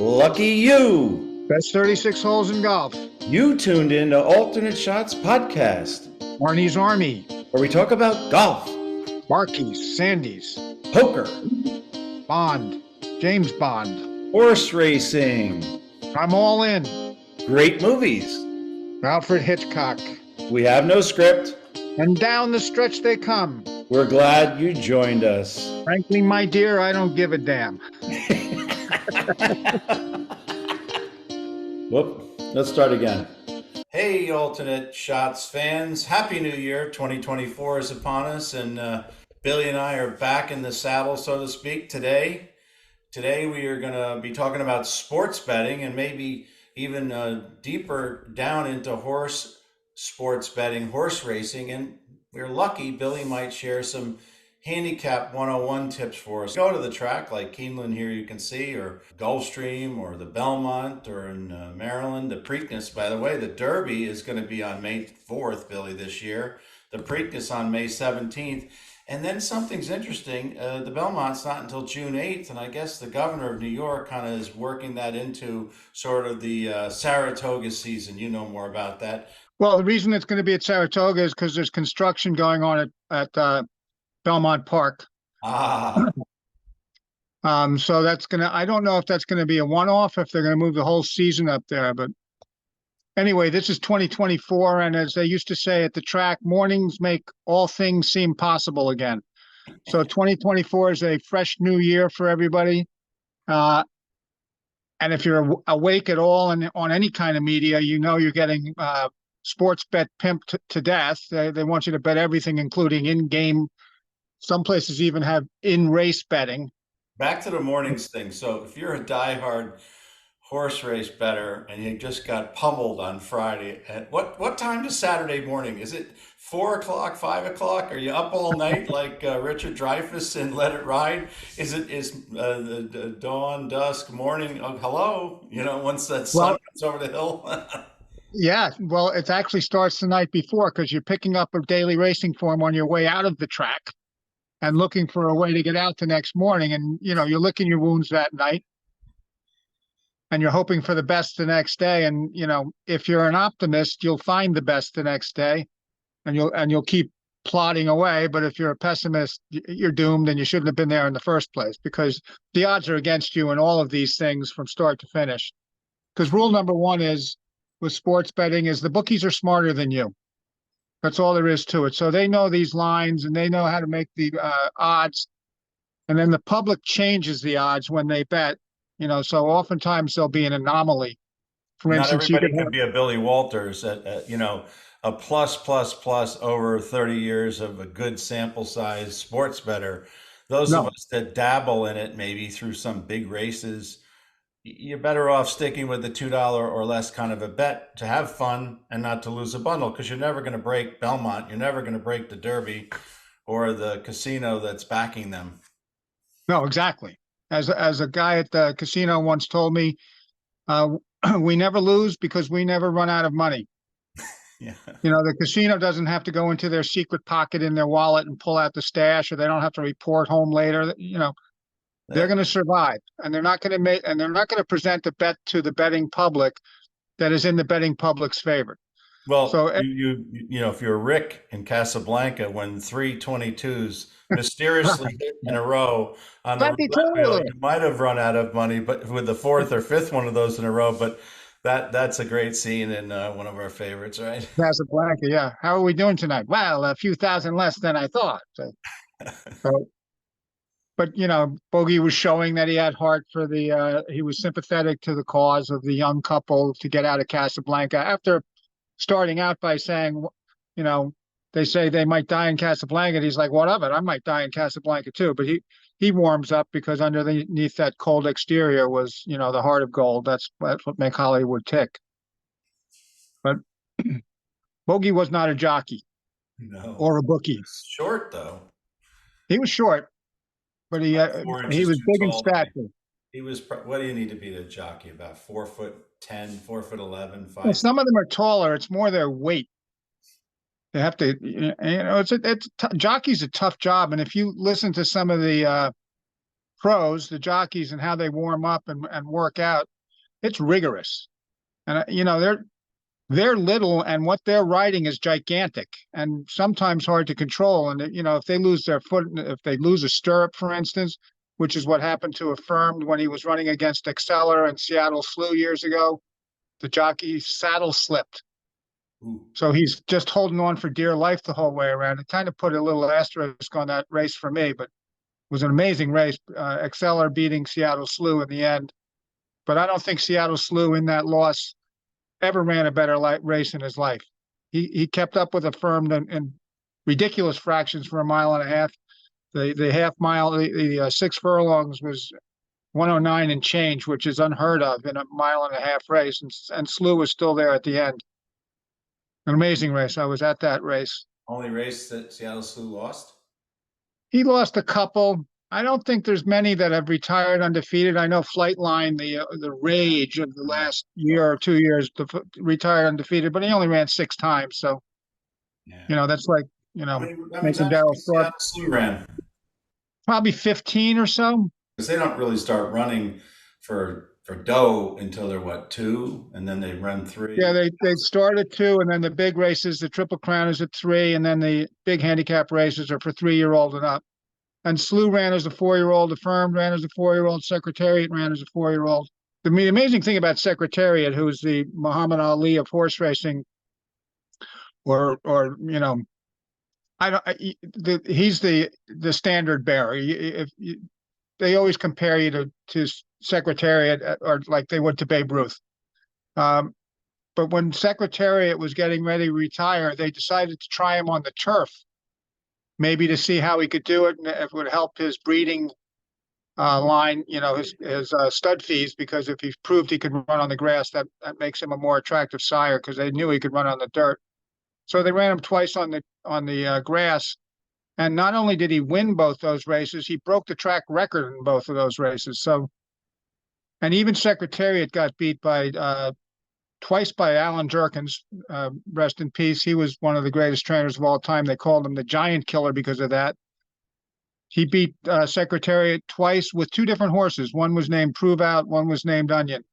Lucky you! Best 36 holes in golf. You tuned in to Alternate Shots Podcast, Marnie's Army. where we talk about golf, Marquis, Sandy's, poker, Bond, James Bond. horse racing, I'm all in. great movies. Alfred Hitchcock. We have no script. And down the stretch they come. We're glad you joined us. Frankly, my dear, I don't give a damn. Whoop, let's start again. Hey, Alternate Shots fans. Happy New Year. 2024 is upon us, and Billy and I are back in the saddle, so to speak, today. Today we are going to be talking about sports betting and maybe even deeper down into horse sports betting, horse racing, and we're lucky Billy might share some handicap 101 tips for us. Go to the track like Keeneland here you can see, or Gulfstream, or the Belmont, or in Maryland, the Preakness. By the way, the Derby is going to be on May 4th, Billy, this year. The Preakness on May 17th. And then something's interesting. The Belmont's not until June 8th, and I guess the governor of New York kind of is working that into sort of the Saratoga season. You know more about that. Well, the reason it's going to be at Saratoga is because there's construction going on at Belmont Park. Ah. So that's going to, I don't know if that's going to be a one-off, if they're going to move the whole season up there. But anyway, this is 2024. And as they used to say at the track, mornings make all things seem possible again. So 2024 is a fresh new year for everybody. And if you're awake at all and on any kind of media, you know you're getting sports bet pimped to death. They want you to bet everything, including in-game. Some places even have in-race betting. Back to the mornings thing. So if you're a diehard horse race bettor and you just got pummeled on Friday, at what time is Saturday morning? Is it 4 o'clock, 5 o'clock? Are you up all night like Richard Dreyfuss in Let It Ride? Is the dawn, dusk, morning? Oh, hello? You know, once that sun comes over the hill. Yeah, well, it actually starts the night before because you're picking up a daily racing form on your way out of the track and looking for a way to get out the next morning. And, you know, you're licking your wounds that night and you're hoping for the best the next day. And, you know, if you're an optimist, you'll find the best the next day and you'll keep plodding away. But if you're a pessimist, you're doomed and you shouldn't have been there in the first place because the odds are against you in all of these things from start to finish. Because rule number one is with sports betting is the bookies are smarter than you. That's all there is to it. So they know these lines and they know how to make the odds. And then the public changes the odds when they bet, you know, so oftentimes there'll be an anomaly. For Not instance, everybody can be a Billy Walters you know, a plus over 30 years of a good sample size sports bettor. Those of us that dabble in it, maybe through some big races, you're better off sticking with the $2 or less kind of a bet to have fun and not to lose a bundle, because you're never going to break Belmont. You're never going to break the Derby or the casino that's backing them. No, exactly. As a guy at the casino once told me, we never lose because we never run out of money. Yeah. You know, the casino doesn't have to go into their secret pocket in their wallet and pull out the stash, or they don't have to report home later. You know, they're going to survive, and they're not going to present a bet to the betting public that is in the betting public's favor. Well, so you know, if you're Rick in Casablanca, when 3 22s mysteriously hit in a row on the roulette wheel, you might have run out of money, but with the fourth or fifth one of those in a row. But that's a great scene in one of our favorites, right? Casablanca, yeah. How are we doing tonight? Well, a few thousand less than I thought. So but, you know, Bogey was showing that he had heart for he was sympathetic to the cause of the young couple to get out of Casablanca after starting out by saying, you know, they say they might die in Casablanca. And he's like, what of it? I might die in Casablanca too. But he warms up because underneath that cold exterior was, you know, the heart of gold. That's what make Hollywood tick. But Bogey was not a jockey. No. Or a bookie. Short, though. He was short. But he was big in stature. He was. What do you need to be a jockey? About 4'10", 4'11", 5. Well, some of them are taller. It's more their weight. They have to, you know, jockey's a tough job. And if you listen to some of the pros, the jockeys, and how they warm up and work out, it's rigorous. And they're little, and what they're riding is gigantic and sometimes hard to control. And if they lose their foot, if they lose a stirrup, for instance, which is what happened to Affirmed when he was running against Exceller and Seattle Slew years ago, the jockey's saddle slipped. Ooh. So he's just holding on for dear life the whole way around. It kind of put a little asterisk on that race for me, but it was an amazing race. Exceller beating Seattle Slew in the end. But I don't think Seattle Slew in that loss ever ran a better race in his life. He kept up with Affirmed in ridiculous fractions for a mile and a half. The half mile, the 6 furlongs was 109 and change, which is unheard of in a mile and a half race. And Slew was still there at the end. An amazing race. I was at that race. Only race that Seattle Slew lost? He lost a couple. I don't think there's many that have retired undefeated. I know Flightline, the rage of the last year or 2 years, retired undefeated, but he only ran 6 times. So Yeah. that's like How many making times do you Darryl think Thorpe Seattle Slew ran? probably 15 or so. Because they don't really start running for dough until they're what, two, and then they run Yeah, three. they start at 2, and then the big races, the Triple Crown is at 3, and then the big handicap races are for 3-year-old and up. And Slew ran as a 4-year-old, Affirmed ran as a 4-year-old, Secretariat ran as a 4-year-old. The amazing thing about Secretariat, who's the Muhammad Ali of horse racing, or I don't, he's the standard bearer. They always compare you to Secretariat, or like they would to Babe Ruth. Um, but when Secretariat was getting ready to retire, they decided to try him on the turf, maybe to see how he could do it, and if it would help his breeding line, his stud fees, because if he proved he could run on the grass, that makes him a more attractive sire, because they knew he could run on the dirt. So they ran him twice on the grass, and not only did he win both those races, he broke the track record in both of those races. So, and even Secretariat got beat by twice by Alan Jerkins, rest in peace. He was one of the greatest trainers of all time. They called him the Giant Killer because of that. He beat Secretariat twice with 2 different horses. One was named Prove Out, one was named Onion.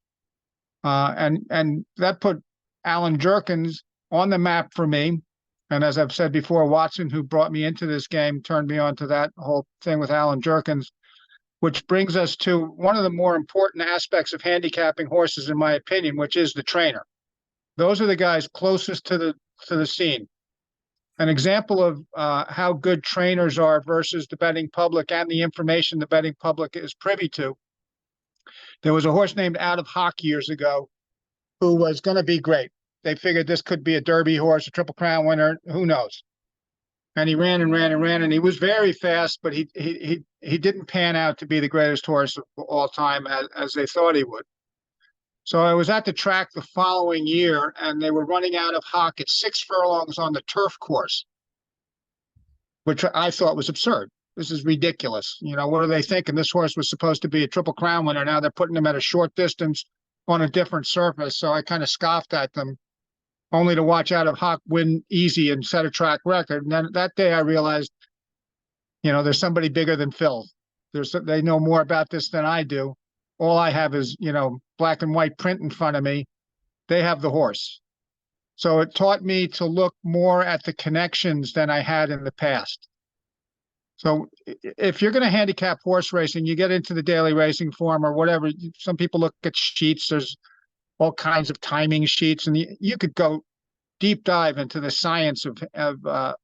And that put Alan Jerkins on the map for me. And as I've said before, Watson, who brought me into this game, turned me on to that whole thing with Alan Jerkins, which brings us to one of the more important aspects of handicapping horses, in my opinion, which is the trainer. Those are the guys closest to the scene. An example of how good trainers are versus the betting public and the information the betting public is privy to. There was a horse named Out of Hock years ago who was going to be great. They figured this could be a Derby horse, a Triple Crown winner, who knows? And he ran and ran and ran, and he was very fast, but he didn't pan out to be the greatest horse of all time as they thought he would. So I was at the track the following year, and they were running Out of Hock at 6 furlongs on the turf course, which I thought was absurd. This is ridiculous. What are they thinking? This horse was supposed to be a Triple Crown winner. Now they're putting him at a short distance on a different surface. So I kind of scoffed at them, only to watch Out of Hock win easy and set a track record. And then that day I realized, there's somebody bigger than Phil. They know more about this than I do. All I have is, black and white print in front of me. They have the horse. So it taught me to look more at the connections than I had in the past. So if you're going to handicap horse racing, you get into the daily racing form or whatever. Some people look at sheets. There's all kinds of timing sheets, and you could go deep dive into the science of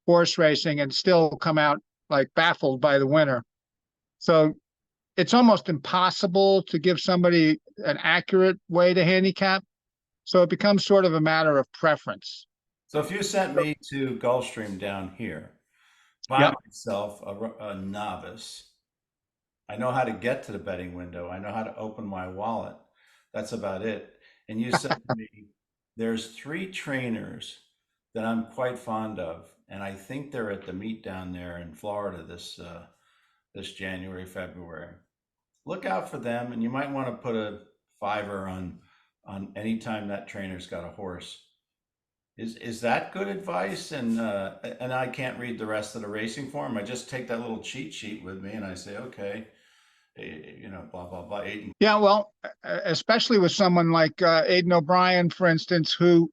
horse racing and still come out like baffled by the winner. So it's almost impossible to give somebody an accurate way to handicap. So it becomes sort of a matter of preference. So if you sent me to Gulfstream down here by Yep. myself, a novice, I know how to get to the betting window. I know how to open my wallet. That's about it. And you said to me, there's 3 trainers that I'm quite fond of, and I think they're at the meet down there in Florida this January, February. Look out for them, and you might want to put a fiver on any time that trainer's got a horse. Is that good advice? And I can't read the rest of the racing form. I just take that little cheat sheet with me, and I say, okay, blah blah blah. Aiden. Yeah, well, especially with someone like Aiden O'Brien, for instance, who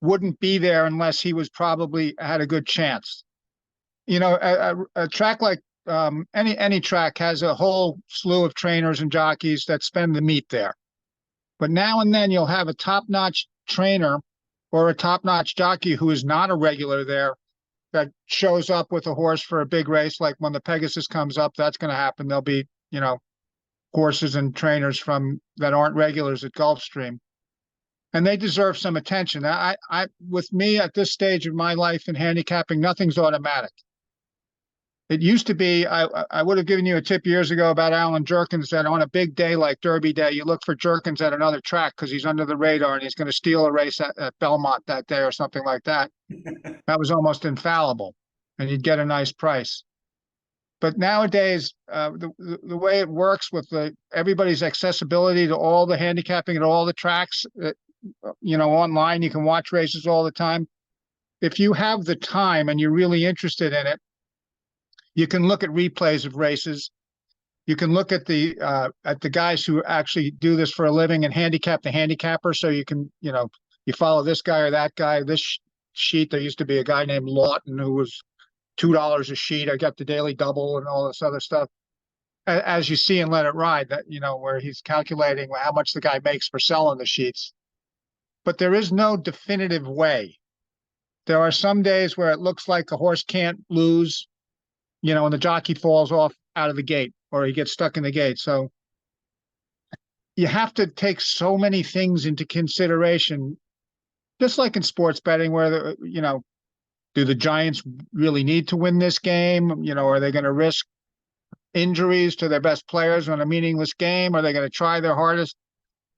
wouldn't be there unless he was probably had a good chance. A track like any track has a whole slew of trainers and jockeys that spend the meet there. But now and then you'll have a top-notch trainer or a top-notch jockey who is not a regular there that shows up with a horse for a big race. Like when the Pegasus comes up, that's going to happen. There'll be, horses and trainers from that aren't regulars at Gulfstream, and they deserve some attention. With me at this stage of my life in handicapping, nothing's automatic. It used to be, I would have given you a tip years ago about Alan Jerkins that on a big day like Derby Day, you look for Jerkins at another track because he's under the radar and he's going to steal a race at Belmont that day or something like that. That was almost infallible, and you'd get a nice price. But nowadays, the way it works with everybody's accessibility to all the handicapping at all the tracks, online, you can watch races all the time. If you have the time and you're really interested in it, you can look at replays of races. You can look at the guys who actually do this for a living and handicap the handicapper. So you can, you follow this guy or that guy. This sheet, there used to be a guy named Lawton who was $2 a sheet. I got the daily double and all this other stuff. As you see in Let It Ride, that where he's calculating how much the guy makes for selling the sheets. But there is no definitive way. There are some days where it looks like a horse can't lose, and the jockey falls off out of the gate or he gets stuck in the gate. So you have to take so many things into consideration, just like in sports betting, where do the Giants really need to win this game? Are they going to risk injuries to their best players on a meaningless game? Are they going to try their hardest?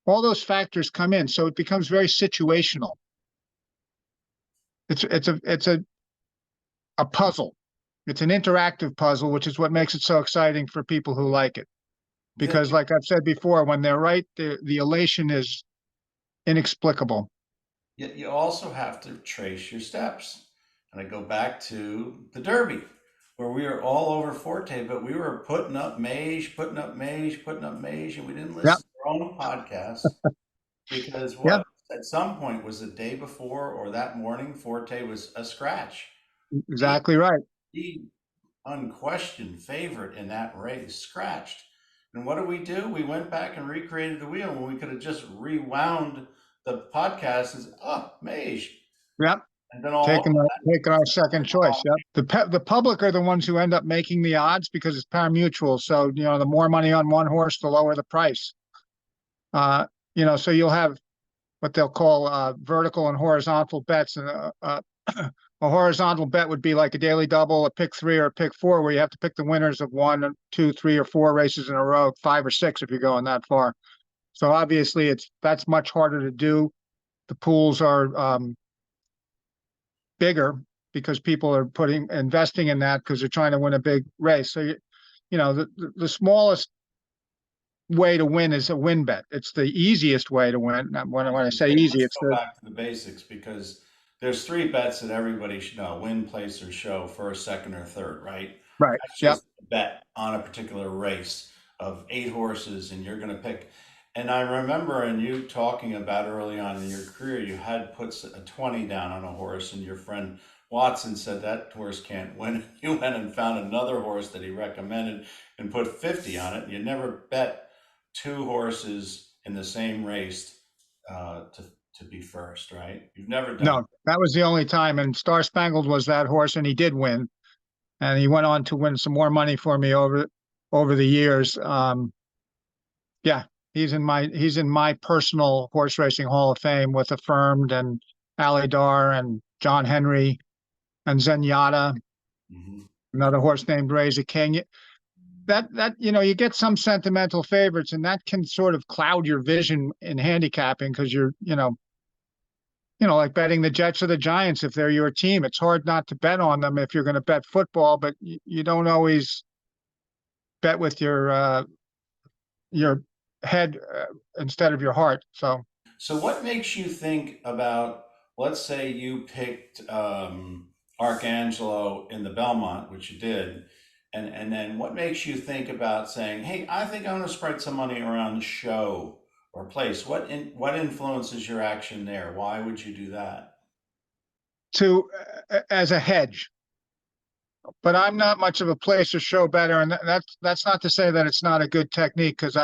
All those factors come in, so it becomes very situational. It's a puzzle. It's an interactive puzzle, which is what makes it so exciting for people who like it. Because, like I've said before, when they're right, the elation is inexplicable. You also have to trace your steps. And I go back to the Derby, where we were all over Forte, but we were putting up Mage, putting up Mage, putting up Mage, and we didn't Yep. listen to our own podcasts because Yep. what at some point was the day before or that morning, Forte was a scratch. The, Exactly right. the unquestioned favorite in that race scratched. And what did? We went back and recreated the wheel when we could have just rewound the podcast as, oh, Mage. Yep. And then all of Taking our second choice. that. Yep. The public are the ones who end up making the odds because it's pari-mutuel. So the more money on one horse, the lower the price. So you'll have what they'll call vertical and horizontal bets, and a horizontal bet would be like a daily double, a pick three, or a pick four, where you have to pick the winners of 1, 2, 3, or 4 races in a row, 5 or 6 if you're going that far. So obviously, that's much harder to do. The pools are bigger because people are investing in that because they're trying to win a big race. So the smallest way to win is a win bet. It's the easiest way to win. When I say easy, Let's it's go back to the basics because there's 3 bets that everybody should know: win, place, or show, first, second, or third, right? right. That's Yep. just a bet on a particular race of 8 horses, and you're going to pick. And I remember in you talking about early on in your career, you had put a 20 down on a horse, and your friend Watson said that horse can't win. You went and found another horse that he recommended and put 50 on it. You never bet 2 horses in the same race to be first, right? You've never done. No, that was the only time. And Star Spangled was that horse, and he did win. And he went on to win some more money for me over the years. Yeah, he's in my personal horse racing Hall of Fame with Affirmed and Alidar and John Henry and Zenyatta, Mhm. another horse named Razor King. That you get some sentimental favorites, and that can sort of cloud your vision in handicapping because you're like betting the Jets or the Giants if they're your team. It's hard not to bet on them if you're going to bet football, but you don't always bet with your head instead of your heart. So, what makes you think about, let's say you picked Arcangelo in the Belmont, which you did, And then what makes you think about saying, "Hey, I think I'm going to spread some money around the show or place"? What influences your action there? Why would you do that? to as a hedge. But I'm not much of a place or show better, and that's not to say that it's not a good technique because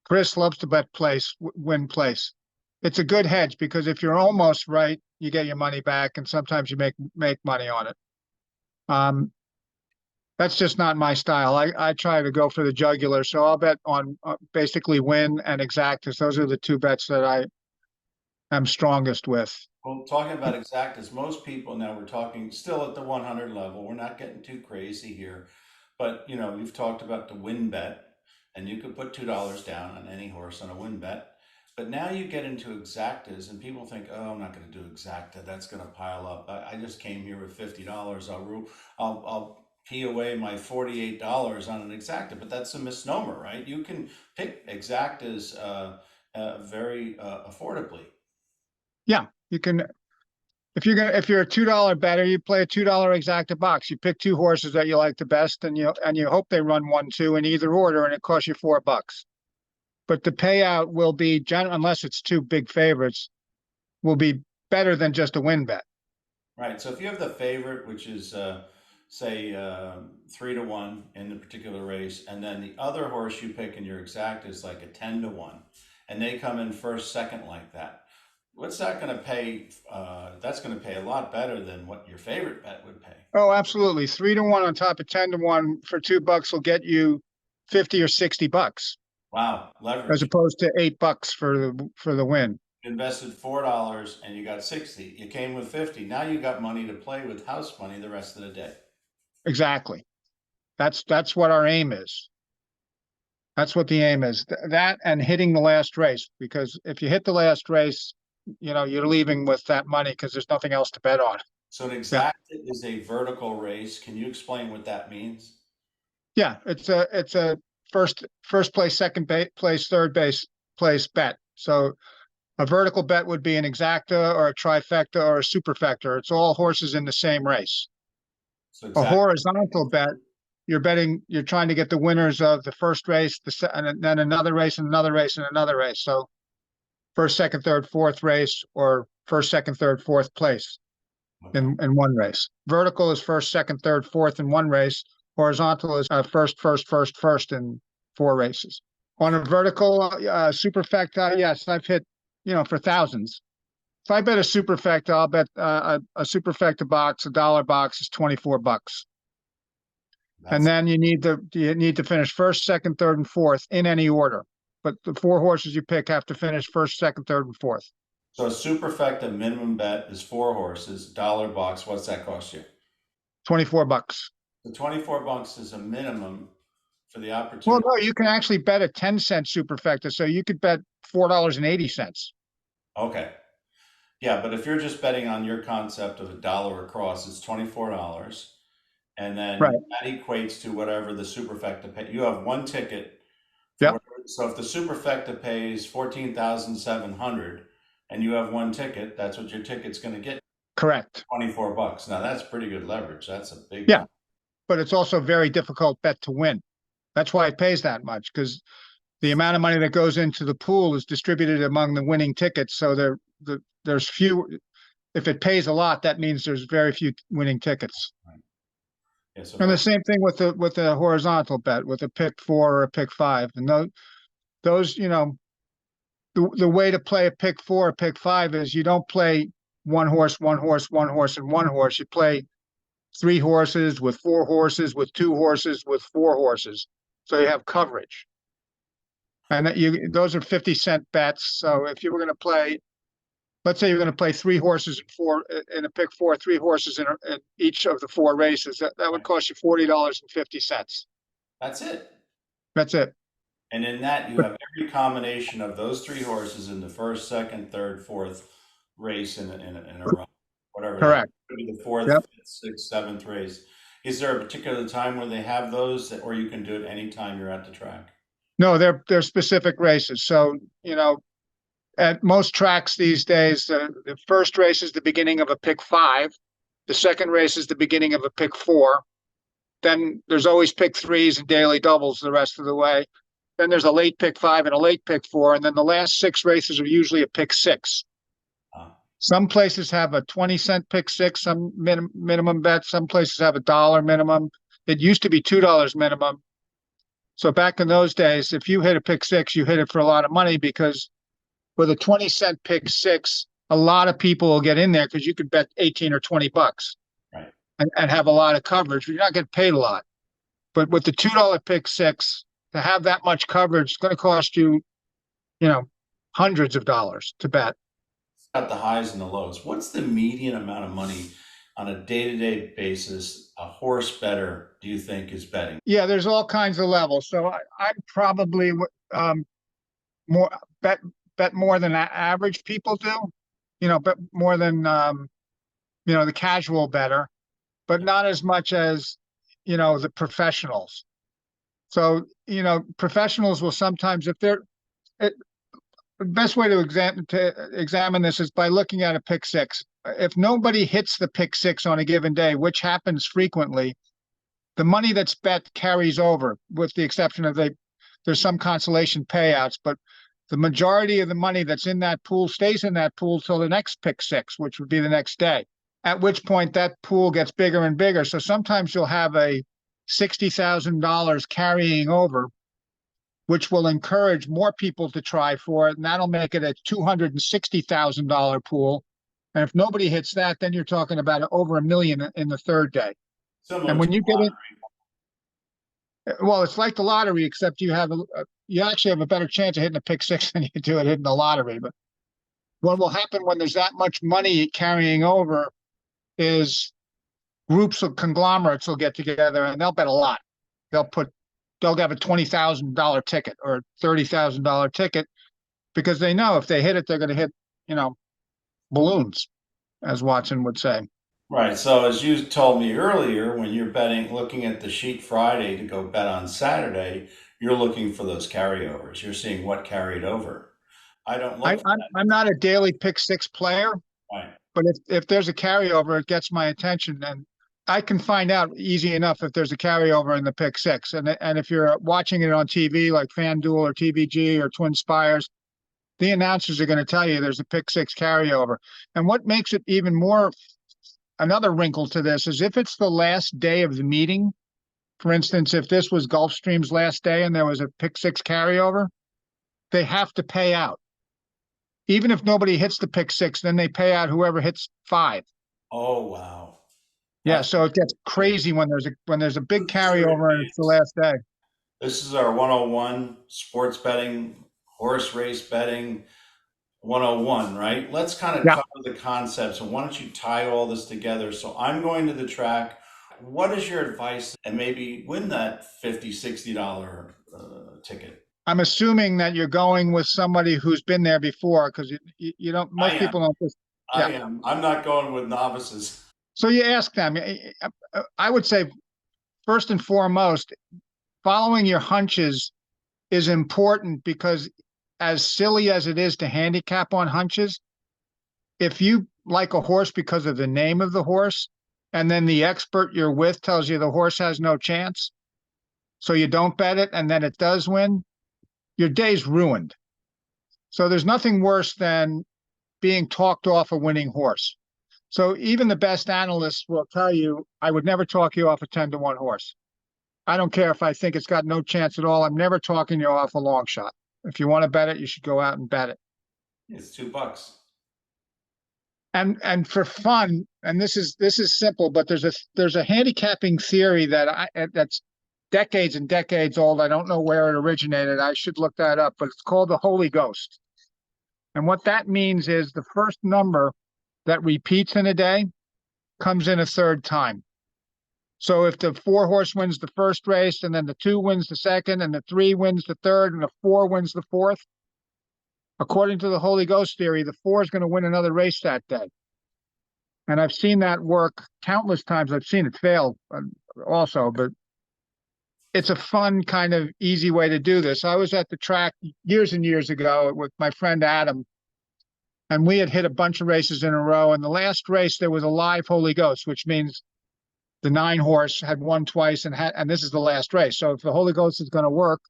Chris loves to bet place, win place. It's a good hedge because if you're almost right, you get your money back, and sometimes you make money on it. Um, that's just not my style. I try to go for the jugular, so I'll bet on basically win and exactas. Those are the two bets that I am strongest with. Well, talking about exactas, most people now we're talking still at the 100 level. We're not getting too crazy here, but you've talked about the win bet, and you could put $2 down on any horse on a win bet. But now you get into exactas, and people think, "Oh, I'm not going to do exacta. That's going to pile up. I just came here with $50. I'll pee away my $48 on an exacta." But that's a misnomer, right? You can pick exactas very affordably. Yeah, you can if you're a $2 better, you play a $2 exacta box. You pick two horses that you like the best, and you hope they run 1, 2 in either order, and it costs you $4. But the payout will be unless it's two big favorites, will be better than just a win bet. Right. So if you have the favorite, which is say 3-1 in the particular race, and then the other horse you pick in your exact is like a 10-1, and they come in first, second like that. What's that going to pay? That's going to pay a lot better than what your favorite bet would pay. Oh, absolutely. 3-1 on top of 10-1 for $2 will get you 50 or $60, Wow, as leverage. opposed to $8 for the win. You invested $4 and you got 60. You came with 50. Now you got money to play with, house money, the rest of the day. Exactly. That's what our aim is. That's what the aim is. That and hitting the last race, because if you hit the last race, you're leaving with that money because there's nothing else to bet on. So an Yeah. exact is a vertical race. Can you explain what that means? Yeah, it's a first place, place, third base place bet. So a vertical bet would be an exacta or a trifecta or a superfecta. It's all horses in the same race. So A exact. horizontal bet, you're trying to get the winners of the first race, and then another race and another race and another race. So first, second, third, fourth race, or first, second, third, fourth place Okay. in one race. Vertical is first, second, third, fourth in one race. Horizontal is first in four races. On a vertical superfecta, yes, I've hit, for thousands. If I bet a superfecta, I'll bet a superfecta box, $1 box is $24. And That's then you need to finish first, second, third, and fourth in any order. But the four horses you pick have to finish first, second, third, and fourth. so a superfecta minimum bet is four horses, dollar box. What's that cost you? $24. The 24 bucks is a minimum for the Well, opportunity. no, you can actually bet a 10-cent superfecta, so you could bet $4.80. Okay. Yeah, but if you're just betting on your concept of a dollar across, it's $24. And then Right. that equates to whatever the superfecta pay. You have one ticket for Yep. whatever. So if the superfecta pays 14,700 and you have one ticket, that's what your ticket's going to get, Correct. 24 bucks. Now that's pretty good leverage. That's a big Yeah, number. but it's also a very difficult bet to win. That's why it pays that much, because the amount of money that goes into the pool is distributed among the winning tickets. So there's few. If it pays a lot, that means there's very few winning tickets. Right. Yeah, so And the most, same thing with the horizontal bet with a pick four or a pick five. And those the way to play a pick four or pick five is you don't play one horse, one horse, one horse, and one horse. You play three horses with four horses with two horses with four horses. So you have coverage. And those are 50-cent bets. So if you were going to play, let's say you're going to play three horses in a pick four, three horses in each of the four races, that would right. cost you $40.50. That's it. That's it. And in that, you But have every combination of those three horses in the first, second, third, fourth race in a run, whatever that correct. could be the fourth, Yep. fifth, sixth, seventh race. Is there a particular time where they have those, or you can do it anytime you're at the track? No, they're specific races. So, at most tracks these days, the first race is the beginning of a pick five. The second race is the beginning of a pick four. Then there's always pick threes and daily doubles the rest of the way. Then there's a late pick five and a late pick four. And then the last six races are usually a pick six. Uh, Some places have a 20-cent pick six, some minimum bet. Some places have $1 minimum. It used to be $2 minimum. So back in those days, if you hit a pick six, you hit it for a lot of money because with a 20-cent pick six, a lot of people will get in there because you could bet 18 or 20 bucks right. and have a lot of coverage. You're not getting paid a lot. But with the $2 pick six, to have that much coverage, it's going to cost you, hundreds of dollars to bet. It's got the highs and the lows. What's the median amount of money on a day-to-day basis a horse bettor do you think is betting? Yeah, there's all kinds of levels. So I'm probably more bet more than average people do. Bet more than the casual bettor, but not as much as the professionals. So professionals will sometimes, if they're the best way to examine this is by looking at a pick six. If nobody hits the pick six on a given day, which happens frequently, the money that's bet carries over, with the exception of there's some consolation payouts, but the majority of the money that's in that pool stays in that pool till the next pick six, which would be the next day, at which point that pool gets bigger and bigger. So sometimes you'll have a $60,000 carrying over, which will encourage more people to try for it, and that'll make it a $260,000 pool. And if nobody hits that, then you're talking about over $1 million in the third day. Similar And to when you the get lottery. it, well, it's like the lottery, except you actually have a better chance of hitting a pick six than you do at hitting the lottery. But what will happen when there's that much money carrying over is groups of conglomerates will get together and they'll bet a lot. They'll have a $20,000 ticket or $30,000 ticket because they know if they hit it, they're going to hit, balloons, as Watson would say. Right. So as you told me earlier, when you're betting, looking at the sheet Friday to go bet on Saturday, you're looking for those carryovers. You're seeing what carried over. I don't I, look for I'm I'm not a daily pick six player, that. Right. but if there's a carryover, it gets my attention, and I can find out easy enough if there's a carryover in the pick six. And if you're watching it on TV like FanDuel or TVG or Twin Spires, the announcers are going to tell you there's a pick six carryover. And what makes it even more, another wrinkle to this is if it's the last day of the meeting. For instance, if this was Gulfstream's last day and there was a pick six carryover, they have to pay out. Even if nobody hits the pick six, then they pay out whoever hits five. Oh, wow. Yeah, That's so it gets crazy when there's a big sure it carryover and it's the is. last day. This is our 101 sports betting, horse race betting 101, right? Let's kind of Yeah, cover the concepts. And why don't you tie all this together? So I'm going to the track. What is your advice and maybe win that $50, $60 ticket? I'm assuming that you're going with somebody who's been there before because you don't. I Most people am. don't. Just, I yeah. am. I'm not going with novices. So you ask them. I would say first and foremost, following your hunches is important because as silly as it is to handicap on hunches, if you like a horse because of the name of the horse, and then the expert you're with tells you the horse has no chance, so you don't bet it, and then it does win, your day's ruined. So there's nothing worse than being talked off a winning horse. So even the best analysts will tell you, I would never talk you off a 10-1 horse. I don't care if I think it's got no chance at all. I'm never talking you off a long shot. If you want to bet it, you should go out and bet it. It's $2. And for fun, and this is simple, but there's a handicapping theory that's decades and decades old. I don't know where it originated. I should look that up, but it's called the Holy Ghost. And what that means is the first number that repeats in a day comes in a third time. So if the 4 horse wins the first race, and then the 2 wins the second, and the 3 wins the third, and the 4 wins the fourth, according to the Holy Ghost theory, the 4 is going to win another race that day. And I've seen that work countless times. I've seen it fail also, but it's a fun kind of easy way to do this. I was at the track years and years ago with my friend Adam, and we had hit a bunch of races in a row. And the last race, there was a live Holy Ghost, which means the 9 horse had won twice and this is the last race. So if the Holy Ghost is going to work,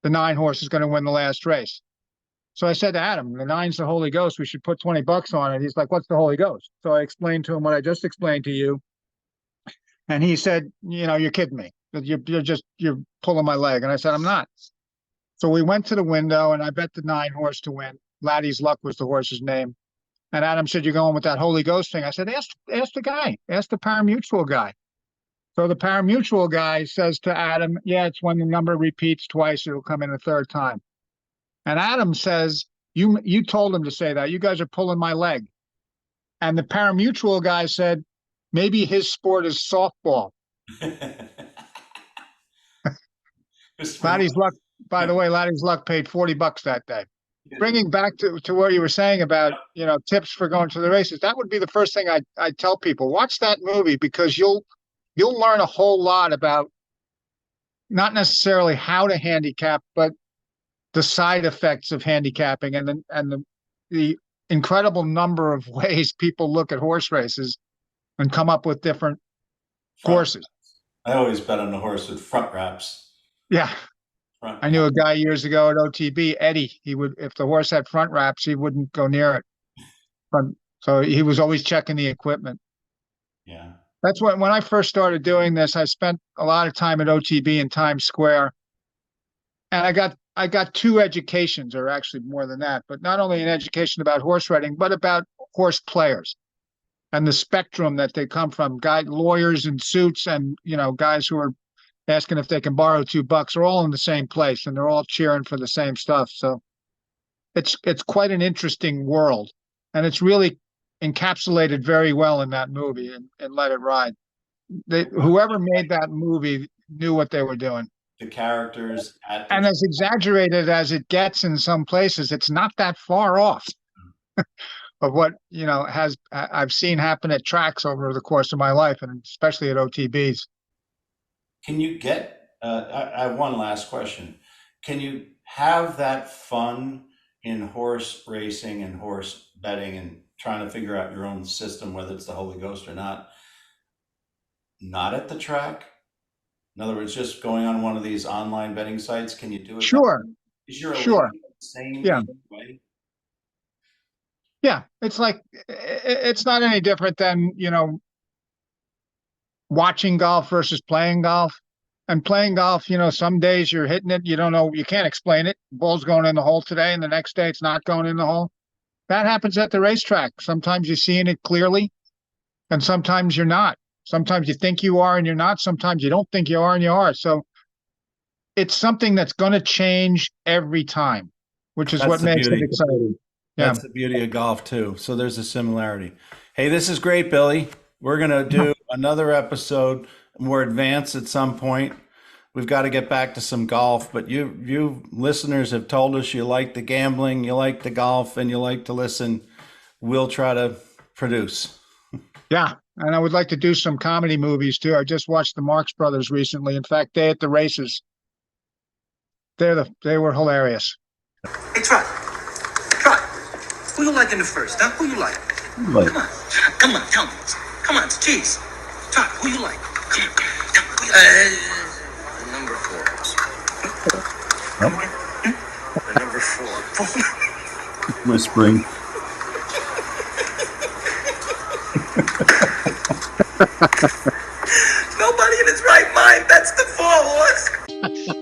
the 9 horse is going to win the last race. So I said to Adam, the 9's the Holy Ghost. We should put $20 on it. He's like, what's the Holy Ghost? So I explained to him what I just explained to you. And he said, you're kidding me. You're pulling my leg. And I said, I'm not. So we went to the window and I bet the 9 horse to win. Laddie's Luck was the horse's name. And Adam said, you're going with that Holy Ghost thing. I said, ask the guy, ask the parimutuel guy. So the parimutuel guy says to Adam, yeah, it's when the number repeats twice, it'll come in a third time. And Adam says, you told him to say that. You guys are pulling my leg. And the parimutuel guy said, maybe his sport is softball. Laddie's Luck, by the way, Laddie's Luck paid $40 that day. Bringing back to what you were saying about, tips for going to the races, that would be the first thing I'd tell people. Watch that movie because you'll learn a whole lot about not necessarily how to handicap, but the side effects of handicapping and the incredible number of ways people look at horse races and come up with different courses. I always bet on the horse with front wraps. Yeah. I knew a guy years ago at OTB, Eddie. If the horse had front wraps, he wouldn't go near it. So he was always checking the equipment. Yeah. That's when I first started doing this, I spent a lot of time at OTB in Times Square. And I got 2 educations, or actually more than that, but not only an education about horse riding, but about horse players and the spectrum that they come from. Lawyers in suits and, guys who are asking if they can borrow $2 are all in the same place and they're all cheering for the same stuff. So it's quite an interesting world, and it's really encapsulated very well in that movie and Let It Ride. Whoever made that movie knew what they were doing. The characters and as exaggerated as it gets in some places, it's not that far off of what I've seen happen at tracks over the course of my life, and especially at OTBs. Can you get, I have one last question. Can you have that fun in horse racing and horse betting and trying to figure out your own system, whether it's the Holy Ghost or not at the track? In other words, just going on one of these online betting sites, can you do it? Sure. Is your sure. Same way? Yeah. It's like, it's not any different than, watching golf versus playing golf. And playing golf, some days you're hitting it, you don't know, you can't explain it. Ball's going in the hole today, and the next day it's not going in the hole. That happens at the racetrack. Sometimes you're seeing it clearly, and sometimes you're not. Sometimes you think you are and you're not. Sometimes you don't think you are and you are. So it's something that's going to change every time, which is what makes it exciting. Yeah. That's the beauty of golf too. So there's a similarity. Hey, this is great, Billy. We're going to do another episode more advanced at some point. We've got to get back to some golf, but you listeners have told us you like the gambling, you like the golf, and you like to listen. We'll try to produce. Yeah. And I would like to do some comedy movies too. I just watched the Marx Brothers recently. In fact, Day at the Races. They were hilarious. Hey, Trot. Who you like in the first, huh? Who you like? Come on, tell me. Come on, jeez. Trot, who you like? Come on. Number 4. The number 4. Whispering. Nobody in his right mind bets the 4 horse.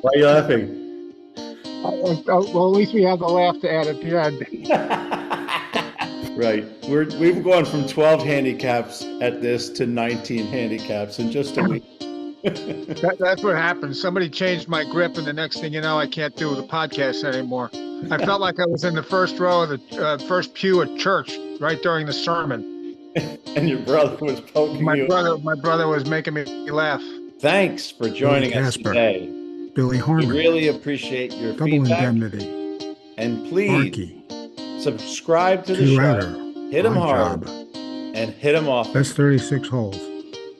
Why are you laughing? Well, at least we have the laugh to add at the end. Right. We've gone from 12 handicaps at this to 19 handicaps in just a week. That's what happened. Somebody changed my grip, and the next thing you know, I can't do the podcast anymore. I felt like I was in the first row of the first pew at church right during the sermon. And your brother was poking you. My brother was making me laugh. Thanks for joining us today. Billy Harmon. We really appreciate your Double feedback. Indemnity. And please subscribe to the show. Two-outer. Hit them hard Job. and hit them off. That's 36 holes.